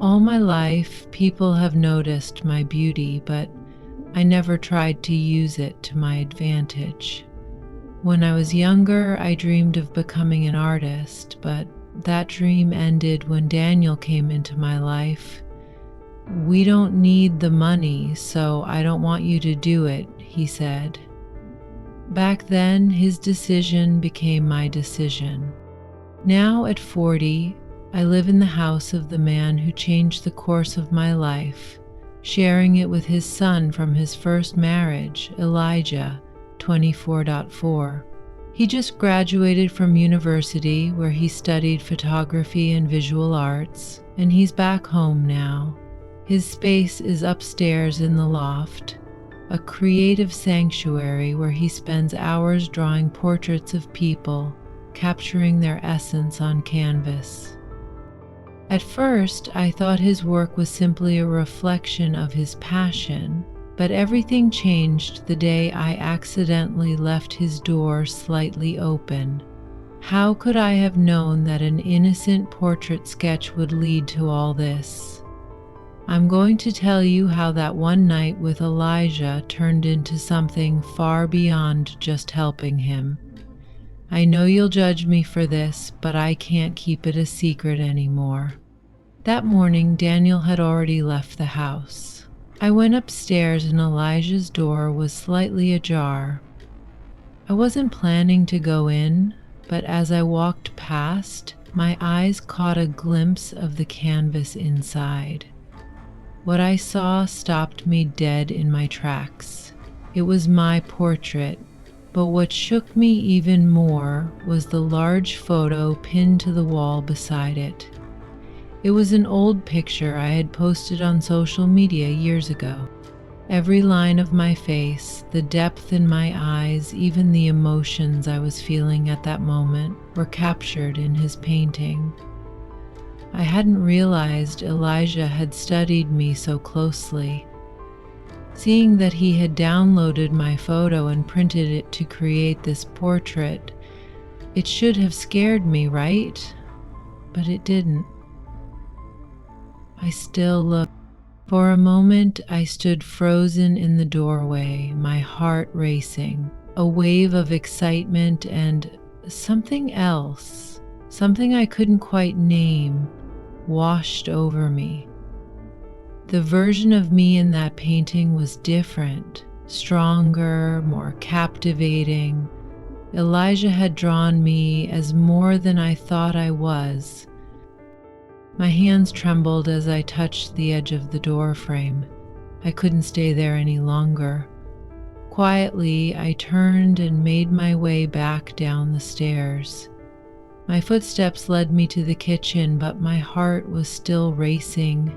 All my life, people have noticed my beauty, but I never tried to use it to my advantage. When I was younger, I dreamed of becoming an artist, but that dream ended when Daniel came into my life. "We don't need the money, so I don't want you to do it," he said. Back then, his decision became my decision. Now, at 40, I live in the house of the man who changed the course of my life, sharing it with his son from his first marriage, Elijah, 24.4. He just graduated from university where he studied photography and visual arts, and he's back home now. His space is upstairs in the loft, a creative sanctuary where he spends hours drawing portraits of people, capturing their essence on canvas. At first, I thought his work was simply a reflection of his passion, but everything changed the day I accidentally left his door slightly open. How could I have known that an innocent portrait sketch would lead to all this? I'm going to tell you how that one night with Elijah turned into something far beyond just helping him. I know you'll judge me for this, but I can't keep it a secret anymore. That morning, Daniel had already left the house. I went upstairs and Elijah's door was slightly ajar. I wasn't planning to go in, but as I walked past, my eyes caught a glimpse of the canvas inside. What I saw stopped me dead in my tracks. It was my portrait, but what shook me even more was the large photo pinned to the wall beside it. It was an old picture I had posted on social media years ago. Every line of my face, the depth in my eyes, even the emotions I was feeling at that moment were captured in his painting. I hadn't realized Elijah had studied me so closely. Seeing that he had downloaded my photo and printed it to create this portrait, it should have scared me, right? But it didn't. I still looked. For a moment, I stood frozen in the doorway, my heart racing, a wave of excitement and something else, something I couldn't quite name, washed over me. The version of me in that painting was different, stronger, more captivating. Elijah had drawn me as more than I thought I was. My hands trembled as I touched the edge of the door frame. I couldn't stay there any longer. Quietly, I turned and made my way back down the stairs. My footsteps led me to the kitchen, but my heart was still racing.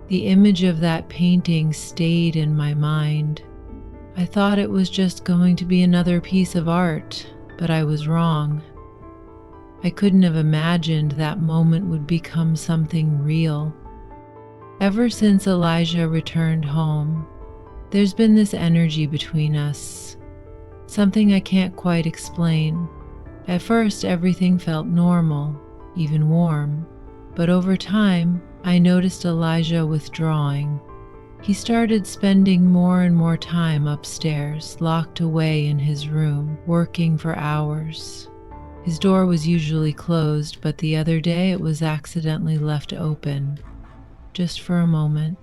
The image of that painting stayed in my mind. I thought it was just going to be another piece of art, but I was wrong. I couldn't have imagined that moment would become something real. Ever since Elijah returned home, there's been this energy between us, something I can't quite explain. At first, everything felt normal, even warm, but over time, I noticed Elijah withdrawing. He started spending more and more time upstairs, locked away in his room, working for hours. His door was usually closed, but the other day it was accidentally left open, just for a moment.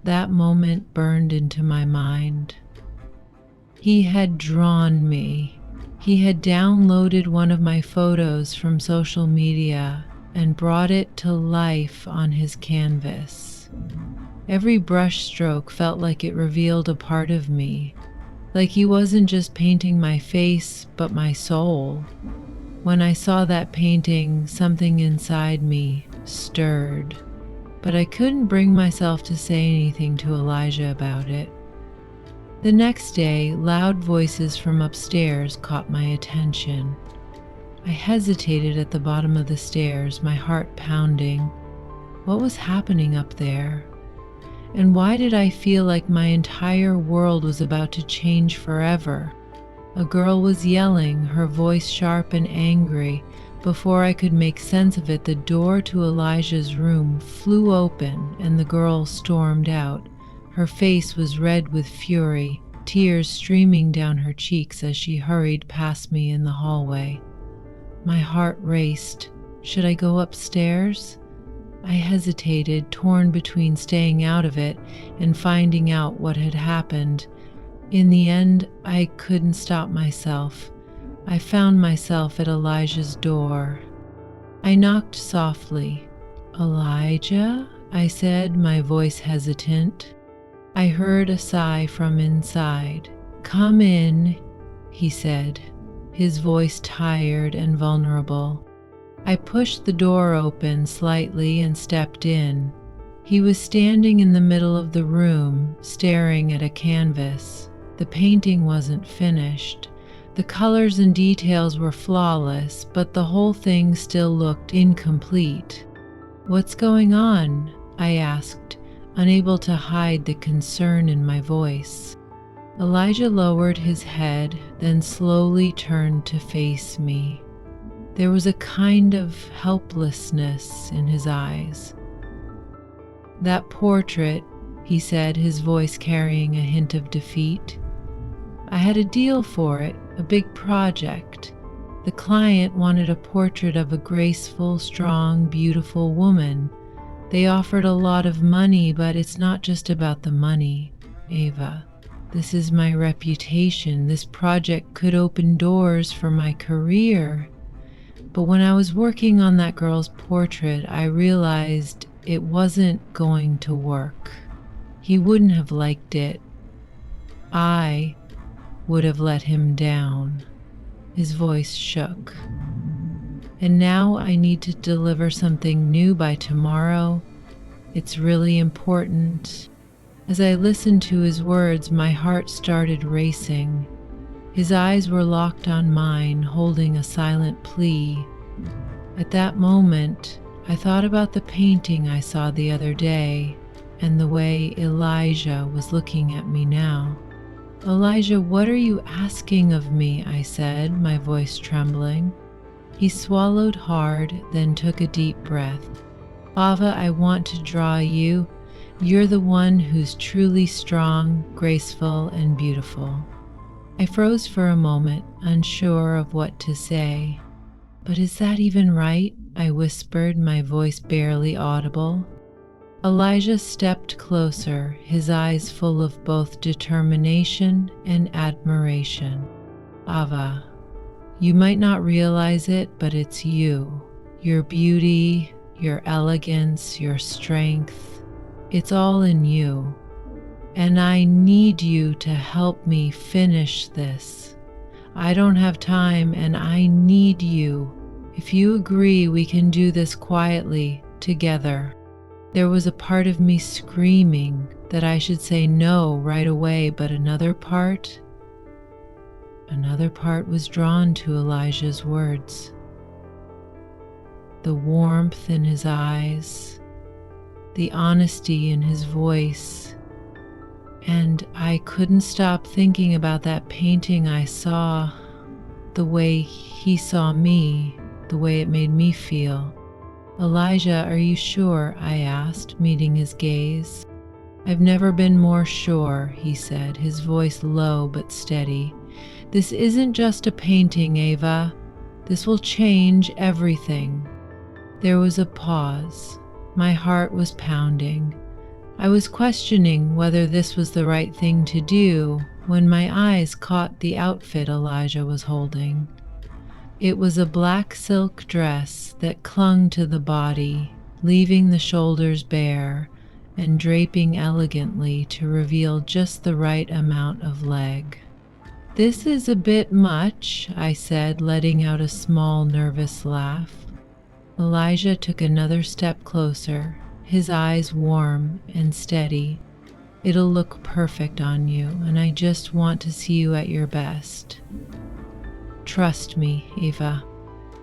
That moment burned into my mind. He had drawn me. He had downloaded one of my photos from social media and brought it to life on his canvas. Every brush stroke felt like it revealed a part of me, like he wasn't just painting my face, but my soul. When I saw that painting, something inside me stirred, but I couldn't bring myself to say anything to Elijah about it. The next day, loud voices from upstairs caught my attention. I hesitated at the bottom of the stairs, my heart pounding. What was happening up there? And why did I feel like my entire world was about to change forever? A girl was yelling, her voice sharp and angry, Before I could make sense of it, the door to Elijah's room flew open and the girl stormed out. Her face was red with fury, tears streaming down her cheeks as she hurried past me in the hallway. My heart raced. Should I go upstairs? I hesitated, torn between staying out of it and finding out what had happened. In the end, I couldn't stop myself. I found myself at Elijah's door. I knocked softly. "Elijah?" I said, my voice hesitant. I heard a sigh from inside. "Come in," he said, his voice tired and vulnerable. I pushed the door open slightly and stepped in. He was standing in the middle of the room, staring at a canvas. The painting wasn't finished. The colors and details were flawless, but the whole thing still looked incomplete. "What's going on?" I asked, unable to hide the concern in my voice. Elijah lowered his head, then slowly turned to face me. There was a kind of helplessness in his eyes. "That portrait," he said, his voice carrying a hint of defeat. "I had a deal for it, a big project. The client wanted a portrait of a graceful, strong, beautiful woman. They offered a lot of money, but it's not just about the money, Ava. This is my reputation. This project could open doors for my career. But when I was working on that girl's portrait, I realized it wasn't going to work. He wouldn't have liked it. I would have let him down." His voice shook. "And now I need to deliver something new by tomorrow. It's really important." As I listened to his words, my heart started racing. His eyes were locked on mine, holding a silent plea. At that moment, I thought about the painting I saw the other day and the way Elijah was looking at me now. "Elijah, what are you asking of me?" I said, my voice trembling. He swallowed hard, then took a deep breath. "Ava, I want to draw you. You're the one who's truly strong, graceful, and beautiful." I froze for a moment, unsure of what to say. "But is that even right?" I whispered, my voice barely audible. Elijah stepped closer, his eyes full of both determination and admiration. "Ava, you might not realize it, but it's you. Your beauty, your elegance, your strength. It's all in you. And I need you to help me finish this. I don't have time and I need you. If you agree, we can do this quietly, together." There was a part of me screaming that I should say no right away, but another part was drawn to Elijah's words. The warmth in his eyes, the honesty in his voice, and I couldn't stop thinking about that painting I saw, the way he saw me, the way it made me feel. "Elijah, are you sure?" I asked, meeting his gaze. "I've never been more sure," he said, his voice low but steady. "This isn't just a painting, Ava. This will change everything." There was a pause. My heart was pounding. I was questioning whether this was the right thing to do when my eyes caught the outfit Elijah was holding. It was a black silk dress that clung to the body, leaving the shoulders bare and draping elegantly to reveal just the right amount of leg. "This is a bit much," I said, letting out a small, nervous laugh. Elijah took another step closer, his eyes warm and steady. "It'll look perfect on you, and I just want to see you at your best. Trust me, Ava."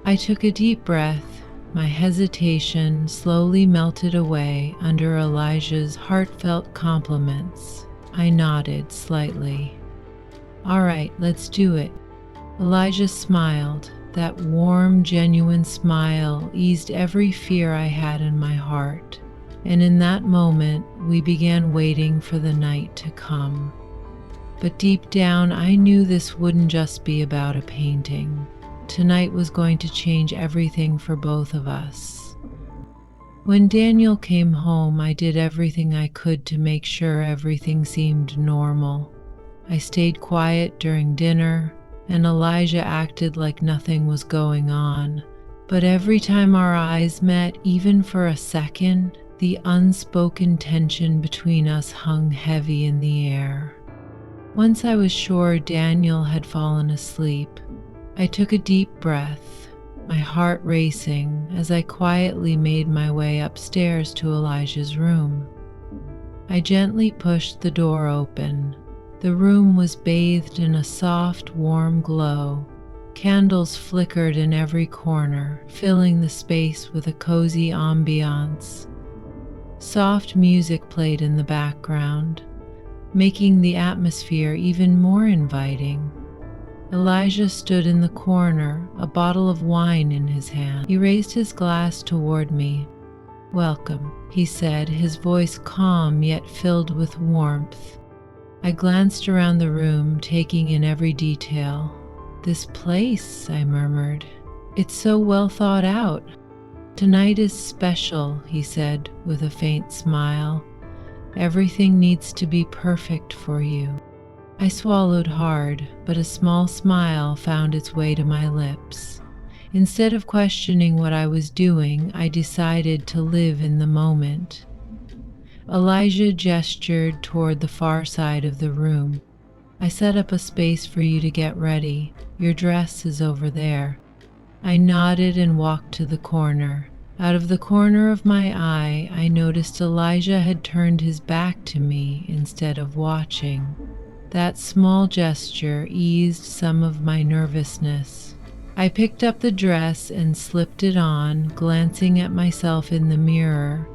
I took a deep breath. My hesitation slowly melted away under Elijah's heartfelt compliments. I nodded slightly. "All right, let's do it." Elijah smiled, That warm, genuine smile eased every fear I had in my heart. And in that moment, we began waiting for the night to come. But deep down, I knew this wouldn't just be about a painting. Tonight was going to change everything for both of us. When Daniel came home, I did everything I could to make sure everything seemed normal. I stayed quiet during dinner, and Elijah acted like nothing was going on. But every time our eyes met, even for a second, the unspoken tension between us hung heavy in the air. Once I was sure Daniel had fallen asleep, I took a deep breath, my heart racing as I quietly made my way upstairs to Elijah's room. I gently pushed the door open. The room was bathed in a soft, warm glow. Candles flickered in every corner, filling the space with a cozy ambiance. Soft music played in the background, making the atmosphere even more inviting. Elijah stood in the corner, a bottle of wine in his hand. He raised his glass toward me. "Welcome," he said, his voice calm yet filled with warmth. I glanced around the room, taking in every detail. "This place," I murmured. "It's so well thought out." "Tonight is special," he said with a faint smile. "Everything needs to be perfect for you." I swallowed hard, but a small smile found its way to my lips. Instead of questioning what I was doing, I decided to live in the moment. Elijah gestured toward the far side of the room. "I set up a space for you to get ready. Your dress is over there." I nodded and walked to the corner. Out of the corner of my eye, I noticed Elijah had turned his back to me instead of watching. That small gesture eased some of my nervousness. I picked up the dress and slipped it on, glancing at myself in the mirror.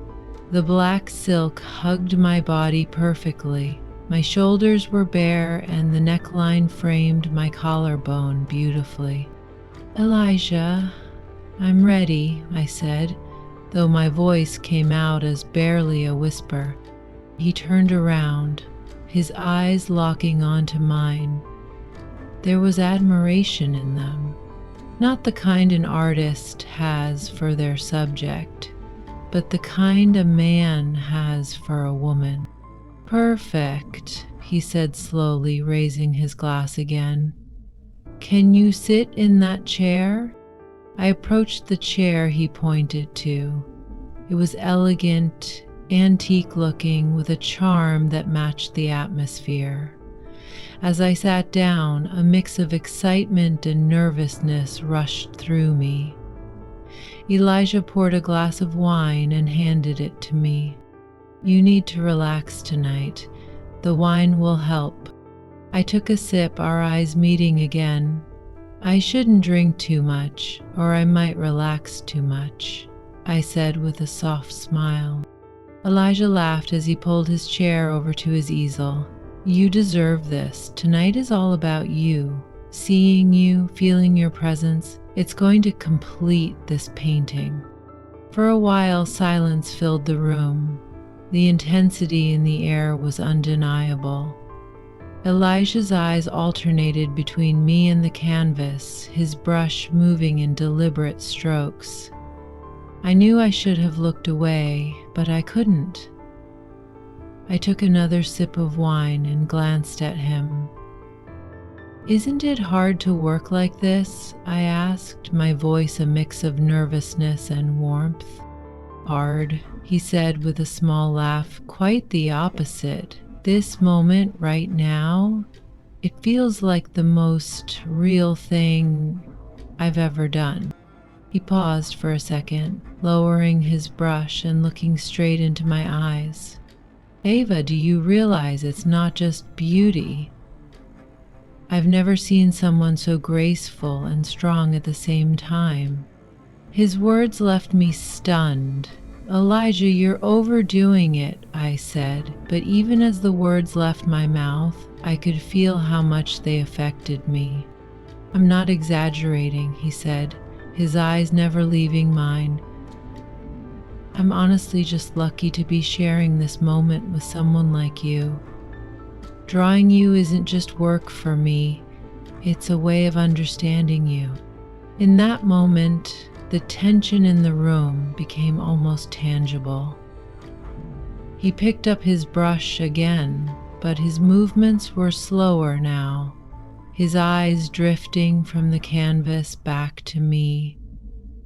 The black silk hugged my body perfectly. My shoulders were bare and the neckline framed my collarbone beautifully. "Elijah, I'm ready," I said, though my voice came out as barely a whisper. He turned around, his eyes locking onto mine. There was admiration in them, not the kind an artist has for their subject, but the kind a man has for a woman. "Perfect," he said slowly, raising his glass again. "Can you sit in that chair?" I approached the chair he pointed to. It was elegant, antique-looking, with a charm that matched the atmosphere. As I sat down, a mix of excitement and nervousness rushed through me. Elijah poured a glass of wine and handed it to me. "You need to relax tonight. The wine will help." I took a sip, our eyes meeting again. "I shouldn't drink too much, or I might relax too much," I said with a soft smile. Elijah laughed as he pulled his chair over to his easel. "You deserve this. Tonight is all about you. Seeing you, feeling your presence, it's going to complete this painting." For a while, silence filled the room. The intensity in the air was undeniable. Elijah's eyes alternated between me and the canvas, his brush moving in deliberate strokes. I knew I should have looked away, but I couldn't. I took another sip of wine and glanced at him. "Isn't it hard to work like this?" I asked, my voice a mix of nervousness and warmth. "Hard," he said with a small laugh. "Quite the opposite. This moment right now, it feels like the most real thing I've ever done." He paused for a second, lowering his brush and looking straight into my eyes. "Ava, do you realize it's not just beauty? I've never seen someone so graceful and strong at the same time." His words left me stunned. "Elijah, you're overdoing it," I said, but even as the words left my mouth, I could feel how much they affected me. I'm not exaggerating, he said, his eyes never leaving mine. I'm honestly just lucky to be sharing this moment with someone like you. Drawing you isn't just work for me, it's a way of understanding you. In that moment, the tension in the room became almost tangible. He picked up his brush again, but his movements were slower now, his eyes drifting from the canvas back to me.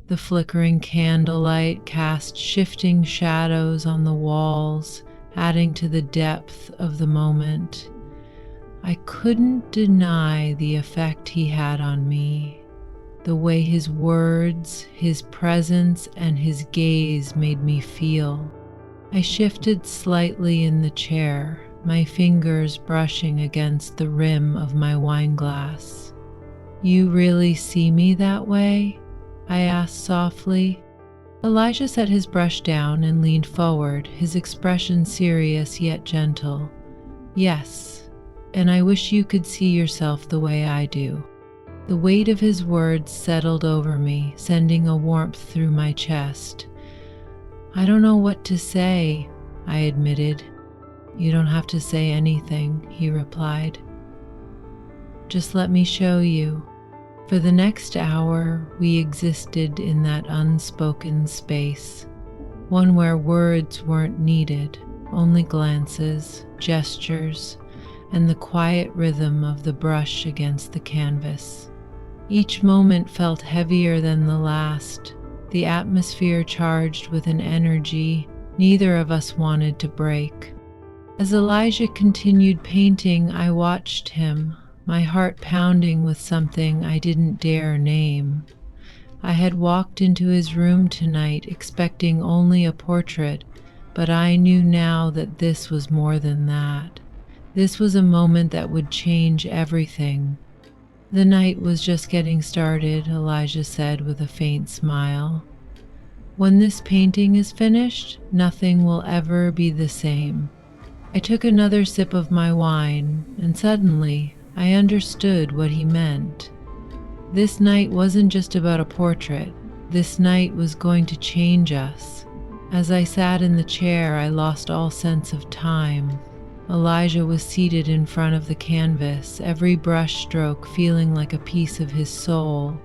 The flickering candlelight cast shifting shadows on the walls, adding to the depth of the moment. I couldn't deny the effect he had on me. The way his words, his presence, and his gaze made me feel. I shifted slightly in the chair, my fingers brushing against the rim of my wine glass. You really see me that way? I asked softly. Elijah set his brush down and leaned forward, his expression serious yet gentle. Yes, and I wish you could see yourself the way I do. The weight of his words settled over me, sending a warmth through my chest. I don't know what to say, I admitted. You don't have to say anything, he replied. Just let me show you. For the next hour, we existed in that unspoken space, one where words weren't needed, only glances, gestures, and the quiet rhythm of the brush against the canvas. Each moment felt heavier than the last, the atmosphere charged with an energy neither of us wanted to break. As Elijah continued painting, I watched him, my heart pounding with something I didn't dare name. I had walked into his room tonight expecting only a portrait, but I knew now that this was more than that. This was a moment that would change everything. The night was just getting started, Elijah said with a faint smile. When this painting is finished, nothing will ever be the same. I took another sip of my wine, and suddenly I understood what he meant. This night wasn't just about a portrait. This night was going to change us. As I sat in the chair, I lost all sense of time. Elijah was seated in front of the canvas, every brush stroke feeling like a piece of his soul.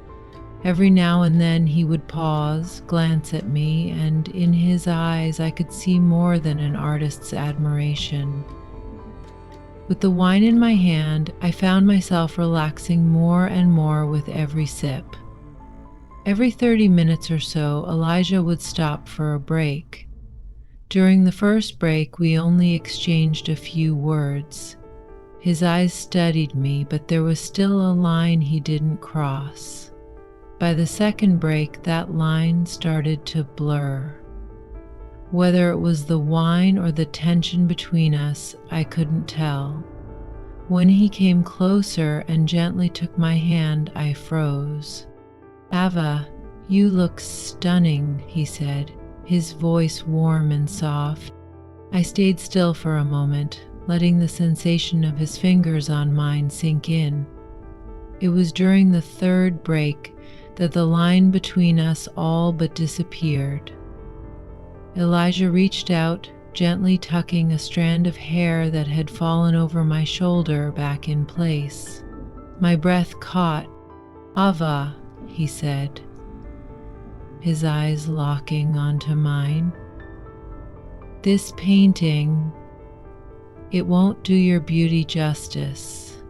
Every now and then he would pause, glance at me, and in his eyes I could see more than an artist's admiration. With the wine in my hand, I found myself relaxing more and more with every sip. Every 30 minutes or so, Elijah would stop for a break. During the first break, we only exchanged a few words. His eyes studied me, but there was still a line he didn't cross. By the second break, that line started to blur. Whether it was the wine or the tension between us, I couldn't tell. When he came closer and gently took my hand, I froze. Ava, you look stunning, he said, his voice warm and soft. I stayed still for a moment, letting the sensation of his fingers on mine sink in. It was during the third break that the line between us all but disappeared. Elijah reached out, gently tucking a strand of hair that had fallen over my shoulder back in place. My breath caught. Ava, he said, his eyes locking onto mine. This painting, it won't do your beauty justice,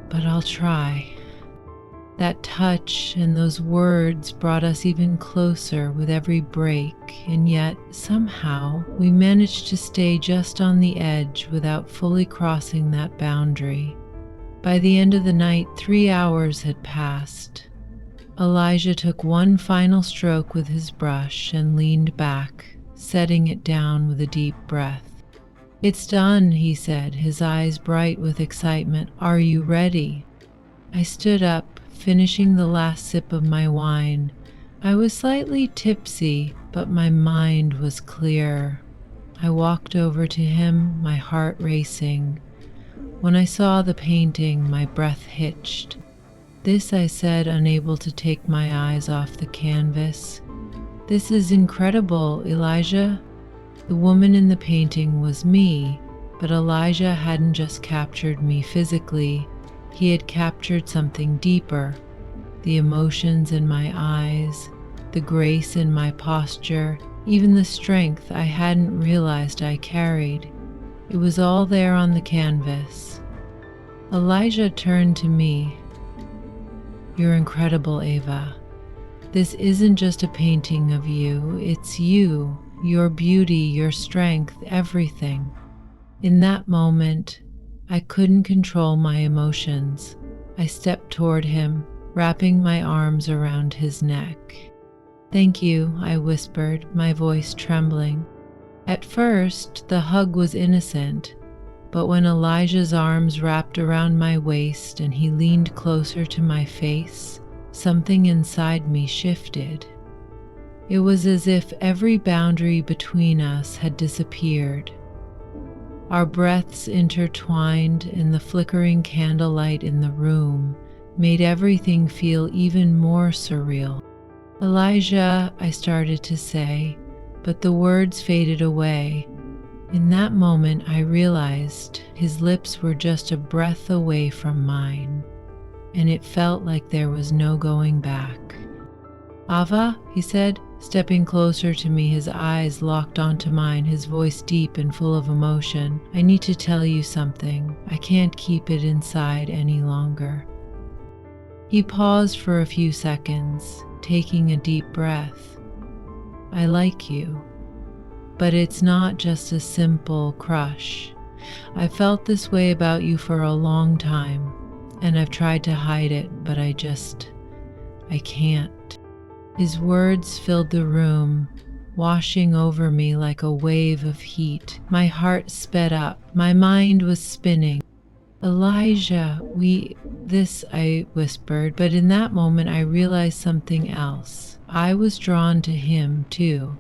but I'll try. That touch and those words brought us even closer with every break, and yet, somehow, we managed to stay just on the edge without fully crossing that boundary. By the end of the night, 3 hours had passed. Elijah took one final stroke with his brush and leaned back, setting it down with a deep breath. It's done, he said, his eyes bright with excitement. Are you ready? I stood up, finishing the last sip of my wine. I was slightly tipsy, but my mind was clear. I walked over to him, my heart racing. When I saw the painting, my breath hitched. This I said, unable to take my eyes off the canvas. This is incredible, Elijah. The woman in the painting was me, but Elijah hadn't just captured me physically, he had captured something deeper. The emotions in my eyes, the grace in my posture, even the strength I hadn't realized I carried. It was all there on the canvas. Elijah turned to me. "You're incredible, Ava. This isn't just a painting of you, it's you, your beauty, your strength, everything." In that moment, I couldn't control my emotions. I stepped toward him, wrapping my arms around his neck. "Thank you," I whispered, my voice trembling. At first, the hug was innocent, but when Elijah's arms wrapped around my waist and he leaned closer to my face, something inside me shifted. It was as if every boundary between us had disappeared. Our breaths intertwined, and the flickering candlelight in the room made everything feel even more surreal. "Elijah," I started to say, but the words faded away. In that moment, I realized his lips were just a breath away from mine, and it felt like there was no going back. "Ava," he said, stepping closer to me, his eyes locked onto mine, his voice deep and full of emotion. "I need to tell you something. I can't keep it inside any longer." He paused for a few seconds, taking a deep breath. "I like you, but it's not just a simple crush. I felt this way about you for a long time, and I've tried to hide it, but I can't." His words filled the room, washing over me like a wave of heat. My heart sped up. My mind was spinning. "Elijah, I whispered, but in that moment I realized something else. I was drawn to him too,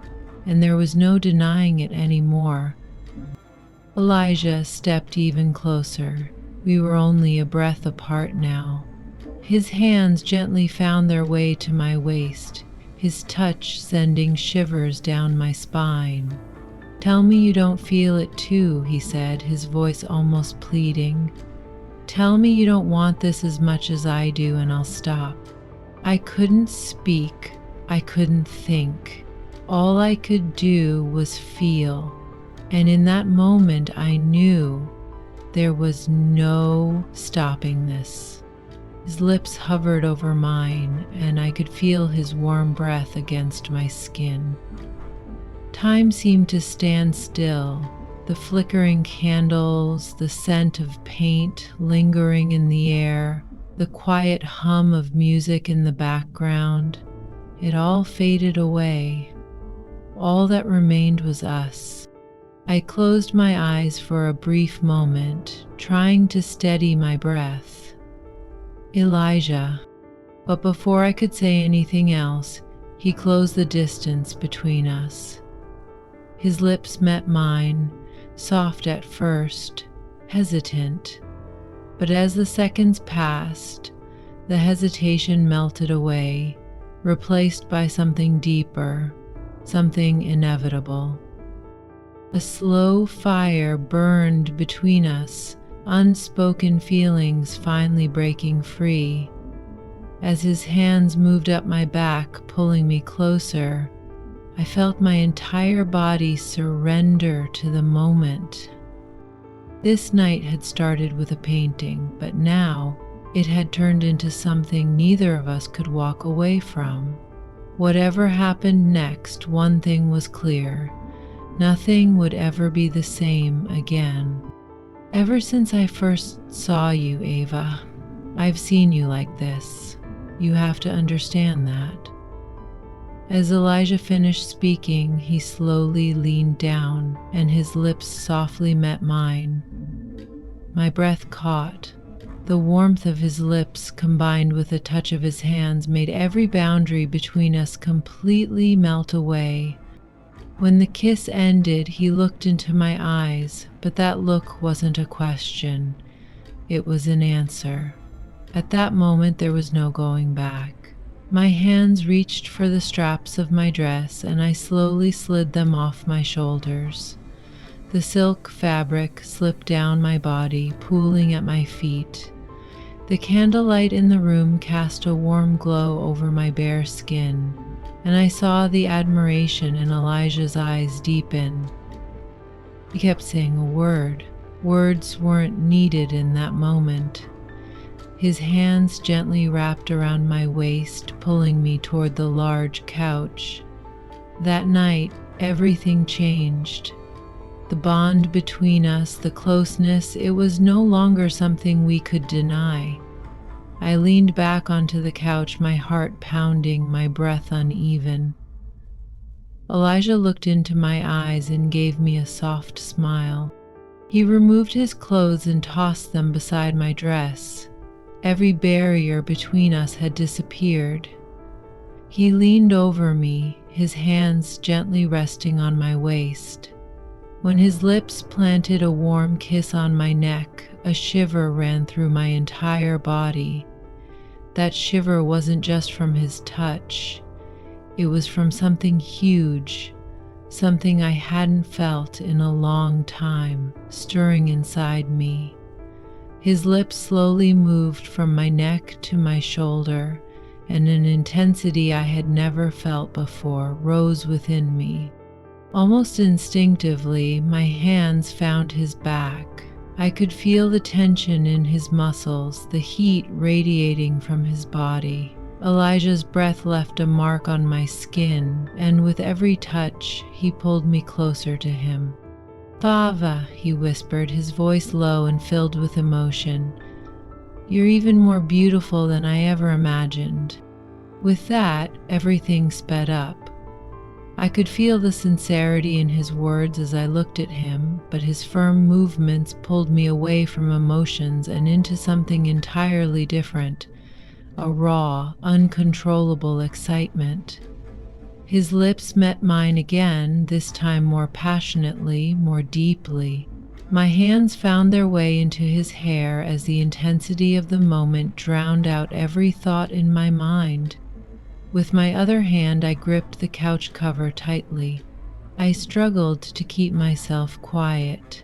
and there was no denying it anymore. Elijah stepped even closer. We were only a breath apart now. His hands gently found their way to my waist, his touch sending shivers down my spine. "Tell me you don't feel it too," he said, his voice almost pleading. "Tell me you don't want this as much as I do, and I'll stop." I couldn't speak. I couldn't think. All I could do was feel. And in that moment, I knew there was no stopping this. His lips hovered over mine, and I could feel his warm breath against my skin. Time seemed to stand still, the flickering candles, the scent of paint lingering in the air, the quiet hum of music in the background. It all faded away. All that remained was us. I closed my eyes for a brief moment, trying to steady my breath. "Elijah." But before I could say anything else, he closed the distance between us. His lips met mine, soft at first, hesitant. But as the seconds passed, the hesitation melted away, replaced by something deeper, something inevitable. A slow fire burned between us, unspoken feelings finally breaking free. As his hands moved up my back, pulling me closer, I felt my entire body surrender to the moment. This night had started with a painting, but now it had turned into something neither of us could walk away from. Whatever happened next, one thing was clear: nothing would ever be the same again. Ever since I first saw you, Ava, I've seen you like this. You have to understand that. As Elijah finished speaking, he slowly leaned down, and his lips softly met mine. My breath caught. The warmth of his lips, combined with the touch of his hands, made every boundary between us completely melt away. When the kiss ended, he looked into my eyes, but that look wasn't a question. It was an answer. At that moment, there was no going back. My hands reached for the straps of my dress and I slowly slid them off my shoulders. The silk fabric slipped down my body, pooling at my feet. The candlelight in the room cast a warm glow over my bare skin, and I saw the admiration in Elijah's eyes deepen. He kept saying a word. Words weren't needed in that moment. His hands gently wrapped around my waist, pulling me toward the large couch. That night, everything changed. The bond between us, the closeness, it was no longer something we could deny. I leaned back onto the couch, my heart pounding, my breath uneven. Elijah looked into my eyes and gave me a soft smile. He removed his clothes and tossed them beside my dress. Every barrier between us had disappeared. He leaned over me, his hands gently resting on my waist. When his lips planted a warm kiss on my neck, a shiver ran through my entire body. That shiver wasn't just from his touch. It was from something huge, something I hadn't felt in a long time, stirring inside me. His lips slowly moved from my neck to my shoulder, and an intensity I had never felt before rose within me. Almost instinctively, my hands found his back. I could feel the tension in his muscles, the heat radiating from his body. Elijah's breath left a mark on my skin, and with every touch, he pulled me closer to him. "Fava," he whispered, his voice low and filled with emotion. "You're even more beautiful than I ever imagined." With that, everything sped up. I could feel the sincerity in his words as I looked at him, but his firm movements pulled me away from emotions and into something entirely different, a raw, uncontrollable excitement. His lips met mine again, this time more passionately, more deeply. My hands found their way into his hair as the intensity of the moment drowned out every thought in my mind. With my other hand, I gripped the couch cover tightly. I struggled to keep myself quiet.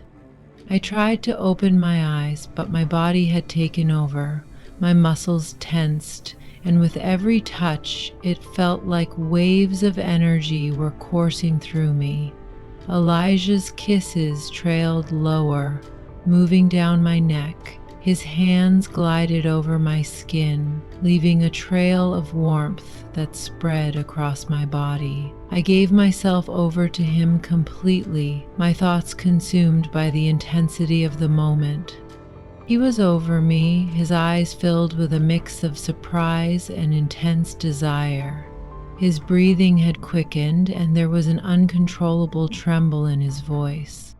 I tried to open my eyes, but my body had taken over. My muscles tensed, and with every touch, it felt like waves of energy were coursing through me. Elijah's kisses trailed lower, moving down my neck. His hands glided over my skin, leaving a trail of warmth that spread across my body. I gave myself over to him completely, my thoughts consumed by the intensity of the moment. He was over me, his eyes filled with a mix of surprise and intense desire. His breathing had quickened, and there was an uncontrollable tremble in his voice.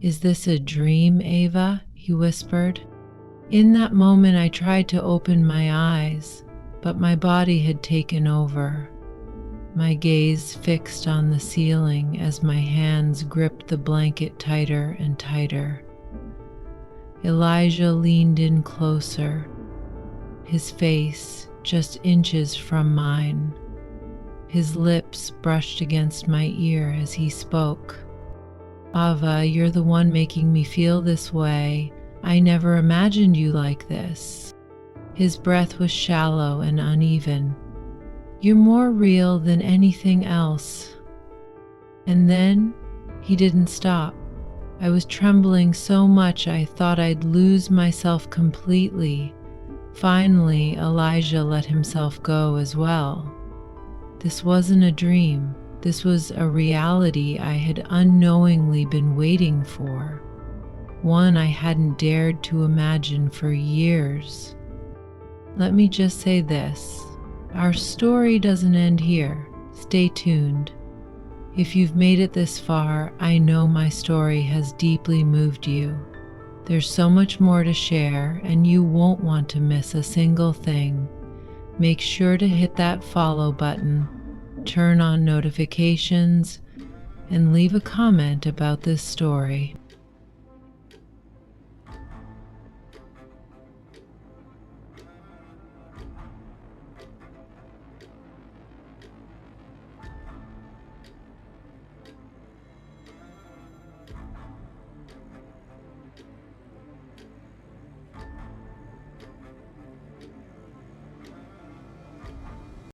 "Is this a dream, Ava?" he whispered. In that moment, I tried to open my eyes, but my body had taken over. My gaze fixed on the ceiling as my hands gripped the blanket tighter and tighter. Elijah leaned in closer, his face just inches from mine. His lips brushed against my ear as he spoke. "Ava, you're the one making me feel this way. I never imagined you like this." His breath was shallow and uneven. "You're more real than anything else." And then he didn't stop. I was trembling so much I thought I'd lose myself completely. Finally, Elijah let himself go as well. This wasn't a dream. This was a reality I had unknowingly been waiting for. One I hadn't dared to imagine for years. Let me just say this. Our story doesn't end here. Stay tuned. If you've made it this far, I know my story has deeply moved you. There's so much more to share, and you won't want to miss a single thing. Make sure to hit that follow button, turn on notifications, and leave a comment about this story.